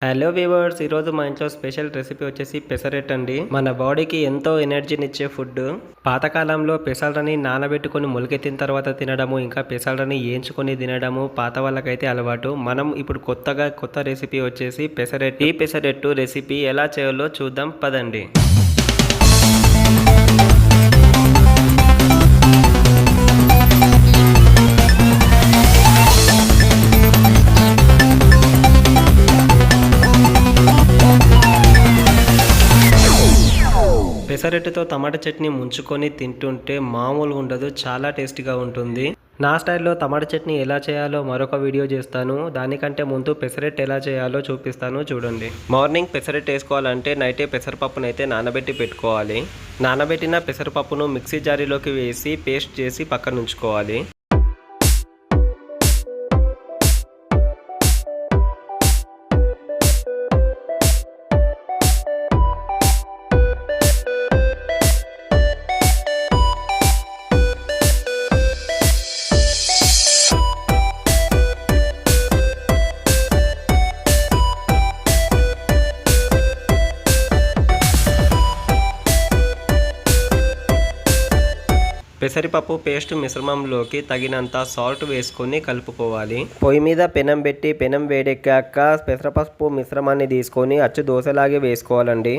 Hello viewers, ఈరోజు మా ఇంట్లో స్పెషల్ రెసిపీ వచ్చేసి పెసరెట్ అండి. మన బాడీకి ఎంతో ఎనర్జీనిచ్చే ఫుడ్. పాతకాలంలో పెసలని నానబెట్టుకొని మొలకెత్తిన తర్వాత తినడము, ఇంకా పెసలని ఏంచుకొని తినడము పాత వాళ్ళకైతే అలవాటు. మనం ఇప్పుడు కొత్త రెసిపీ వచ్చేసి పెసరెట్. ఈ పెసరెట్టు రెసిపీ ఎలా చేయాలో చూద్దాం పదండి. పెసరట్టుతో టమాటా చట్నీ ముంచుకొని తింటుంటే మామూలు ఉండదు, చాలా టేస్టీగా ఉంటుంది. నా స్టైల్లో టమాటా చట్నీ ఎలా చేయాలో మరొక వీడియో చేస్తాను. దానికంటే ముందు పెసరెట్ ఎలా చేయాలో చూపిస్తాను, చూడండి. మార్నింగ్ పెసరెట్ వేసుకోవాలంటే నైటే పెసరపప్పునైతే నానబెట్టి పెట్టుకోవాలి. నానబెట్టిన పెసరపప్పును మిక్సీ జారీలోకి వేసి పేస్ట్ చేసి పక్కన ఉంచుకోవాలి. పెసరపప్పు పేస్ట్ మిశ్రమంలోకి తగినంత సాల్ట్ వేసుకొని కలుపుకోవాలి. పొయ్యి మీద పెనం పెట్టి పెనం వేడెక్కాక పెసరపప్పు మిశ్రమాన్ని తీసుకొని అచ్చు దోశలాగే వేసుకోవాలండి.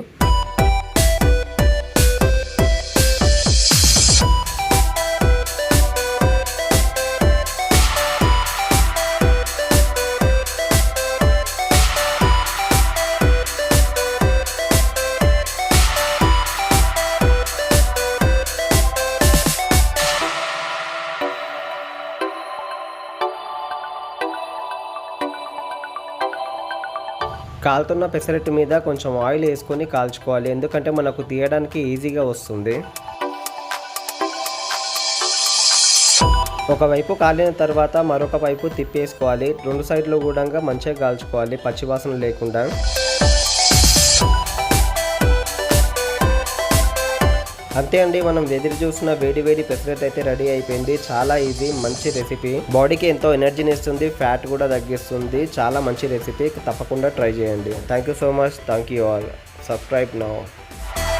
కాలుతున్న పెసరట్టు మీద కొంచెం ఆయిల్ వేసుకొని కాల్చుకోవాలి, ఎందుకంటే మనకు తీయడానికి ఈజీగా వస్తుంది. ఒకవైపు కాలిన తర్వాత మరొక వైపు తిప్పేసుకోవాలి. రెండు సైడ్లు కూడా మంచిగా కాల్చుకోవాలి, పచ్చివాసన లేకుండా. అంతే అండి, మనం ఎదురు చూసిన వేడి పెసరెట్ అయితే రెడీ అయిపోయింది. చాలా ఈజీ, మంచి రెసిపీ. బాడీకి ఎంతో ఎనర్జీని ఇస్తుంది, ఫ్యాట్ కూడా తగ్గిస్తుంది. చాలా మంచి రెసిపీ, తప్పకుండా ట్రై చేయండి. Thank you so much. Thank you all. Subscribe now.